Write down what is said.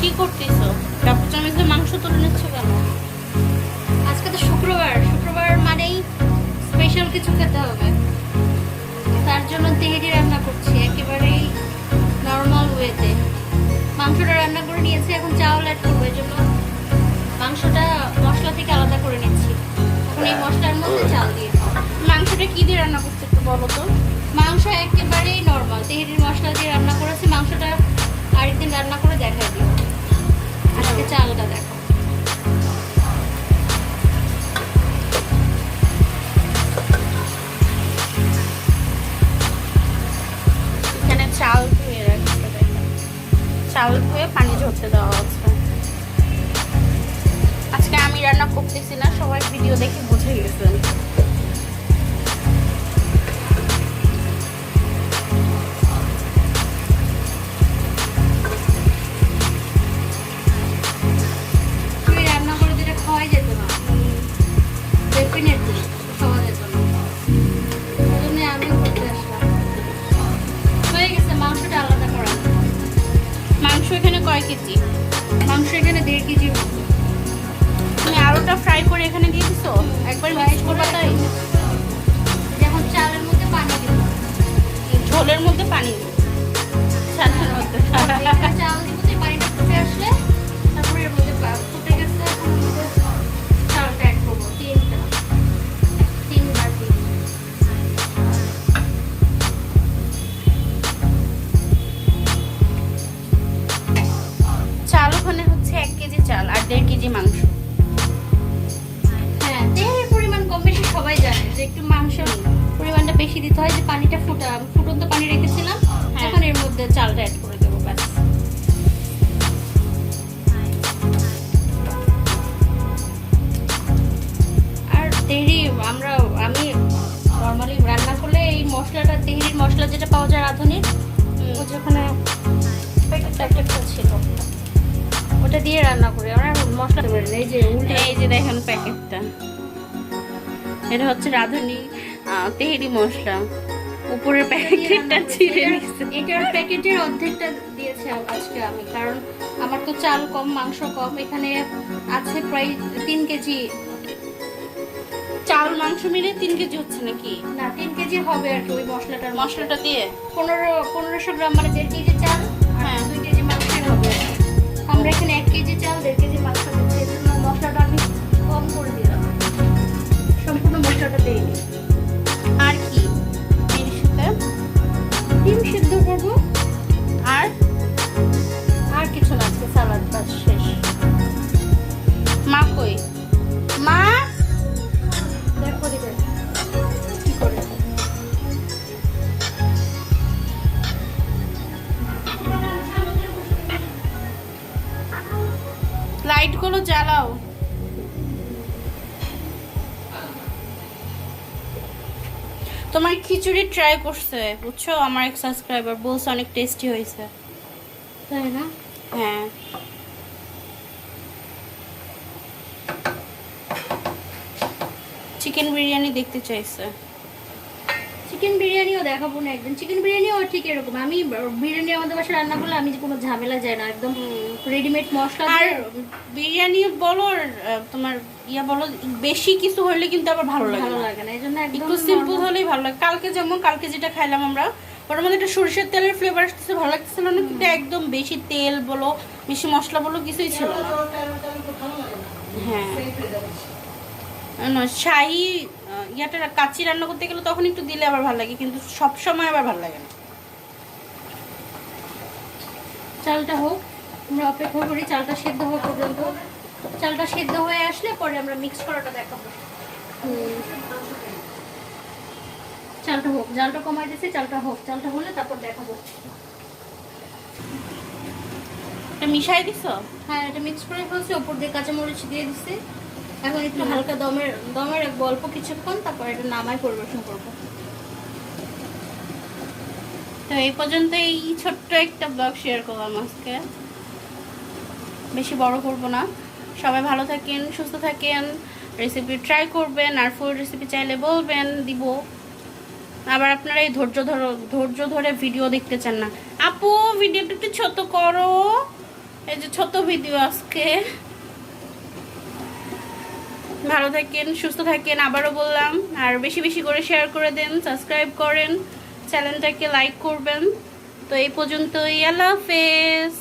কি করতেছো? ডাবু চামচে মাংস তুলে নিচ্ছ কেন? আজকে তো শুক্রবার, শুক্রবার মানেই স্পেশাল কিছু খেতে হবে। তার জন্য তেহেরি রান্না করছি একেবারেই নর্মাল ওয়েতে। মাংসটা রান্না করে নিয়েছি, এখন চাউল অ্যাড করবো। এই জন্য মাংসটা মশলা থেকে আলাদা করে নিচ্ছি। এখন এই মশলার মধ্যে চাল দিয়ে দিই। মাংসটা কি দিয়ে রান্না করতে একটু বলো তো? মাংস একেবারেই নর্মাল তেহেরির মশলা দিয়ে রান্না করেছি। মাংসটা আরেকদিন রান্না করে দেখাই দিই। আজকে চালটা দেখো। এখানে চাল ধুয়ে রাখতে দেখো। চাল ধুয়ে পানি ঝরতে দেওয়া হচ্ছে। আজকে আমি রান্না করতেছি না, সবাই ভিডিও দেখে বুঝে গেছেন। তুমি রান্না করে যেটা খাওয়াই যেত না, ডেফিনেটলি খাওয়া যেত না। ওই জন্য আমিও করতে আসলাম। হয়ে গেছে মাংসটা আলাদা করা। মাংস এখানে কয় কেজি? মাংস এখানে 1.5 কেজি মতো। তুমি আলুটা ফ্রাই করে এখানে দিয়ে দিছো? একবার মিক্স করবা তাই? যখন চালের মধ্যে পানি দিব, ঝোলের মধ্যে পানি দিও। চালের মধ্যে এখানে চাল দিব, যে পানিটা ফুটে আসলে তারপরে এর মধ্যে ফুটে গেছে, এখন এর মধ্যে চালটা অ্যাড করবো। তিনবার দিই। চাল ওখানে হচ্ছে 1 কেজি চাল আর 1.5 কেজি মাংস। হ্যাঁ, তেলের পরিমাণ কম বেশি সবাই জানে যে একটু মাংসের পরিমাণটা বেশি দিতে হয়। যে পানিটা ফুটন্ত পানি রেখেছিলাম, হ্যাঁ। এখন এর মধ্যে চালটা অ্যাড করে দেবো ব্যাস। আর তেহরি আমি নর্মালি রান্না করলে এই মশলাটা, তেহরির মশলা যেটা পাওয়া যায় রাঁধুনির, ও যেখানে প্যাকেটটা ছিল ওটা দিয়ে রান্না করি। আমরা মশলা এই যে উল্টে এই যে দেখেন প্যাকেটটা, এটা হচ্ছে রাঁধুনি তেহেরি মশলা। উপরের প্যাকেটটা ছিঁড়ে নিচ্ছে। এটার প্যাকেটের অর্ধেকটা দিয়েছে আজকে আমি, কারণ আমার তো চাল কম মাংস কম। এখানে আছে প্রায় 3 কেজি। চাল মাংস মিলে 3 কেজি হচ্ছে নাকি? না, 3 কেজি হবে আর কি। ওই মশলাটার মশলাটা দিয়ে 1500 গ্রাম, মানে 1.5 কেজি চাল আর হ্যাঁ। 2 কেজি মাংসই হবে আর কি। আমরা এখানে 1 কেজি চাল 1.5 কেজি মাংস দিচ্ছি, এই জন্য মশলাটা আমি কম করে দিলাম। সম্পূর্ণ মশলাটা দিইনি। আর কি এর সাথে? ডিম সিদ্ধ করবো আর আর কিছু না। আজকে সালাদ বাস শেষ। মা কই? মা দেখো দিবে কি করে। লাইট গুলো জ্বালাও। তোমার খিচুড়ি ট্রাই করছে বুঝছো, আমার এক সাবস্ক্রাইবার বলছে অনেক টেস্টি হয়েছে। তাই না? হ্যাঁ, চিকেন বিরিয়ানি দেখতে চাইছে। চিকেন বিরিয়ানিও দেখাবো না একদিন। চিকেন বিরিয়ানিও ঠিক এরকম। আমি বিরিয়ানি আমাদের বাসায় রান্না করলে আমি যে কোনো ঝামেলা যায় না, একদম রেডিমেড মশলা আর দিয়ে। বিরিয়ানি বলো আর তোমার ইয়া বলো, বেশি কিছু হলে কিন্তু আবার ভালো লাগে ভালো না। লাগে না, এই জন্য একদম একটু সিম্পল normal। হলেই ভালো লাগে। কালকে যেটা খাইলাম আমরা, ওটার মধ্যে একটা সরিষার তেলের ফ্লেভার আসতেছে, ভালো লাগতেছিল না, কিন্তু একদম বেশি তেল বলো বেশি মশলা বলো কিছুই ছিল না। হ্যাঁ না, শাহি ইয়াটা কাচ্চি রান্না করতে গেলে তখন একটু দিলে আবার ভালো লাগে, কিন্তু সব সময় আবার ভালো লাগে না। চালটা হোক, আমরা অপেক্ষা করি চালটা সেদ্ধ হওয়া পর্যন্ত। চালটা সেদ্ধ হয়ে আসলে পরে আমরা মিক্স করাটা দেখাবো। চালটা হোক, জালটা কমাই দিয়েছি, চালটা হোক। চালটা হলে তারপর দেখাবো। এটা মিশাই দিছো? হ্যাঁ, এটা মিক্স করে ফেলছি, ওপর দিয়ে কাঁচামরিচ দিয়ে দিচ্ছি। এখন একটু হালকা দমের অল্প কিছুক্ষণ, তারপর এটা নামাই পরিবেশন করবো। তো এই পর্যন্ত এই ছোট্ট একটা ব্লগ শেয়ার করলাম আজকে, বেশি বড় করব না। সবাই ভালো থাকেন, সুস্থ থাকেন, রেসিপি ট্রাই করবেন, আর ফুল রেসিপি চাইলে বলবেন, দিব। আবার আপনারা এই ধৈর্য ধরে ভিডিও দেখতে চান না, আপু ভিডিওটা একটু ছোট করো। এই যে ছোট ভিডিও আজকে। ভালো থাকেন, সুস্থ থাকেন, আবারও বললাম। আর বেশি বেশি করে শেয়ার করে দেন, সাবস্ক্রাইব করেন, চ্যানেলটাকে লাইক করবেন। তো এই পর্যন্তই, আল্লাহ হাফেজ।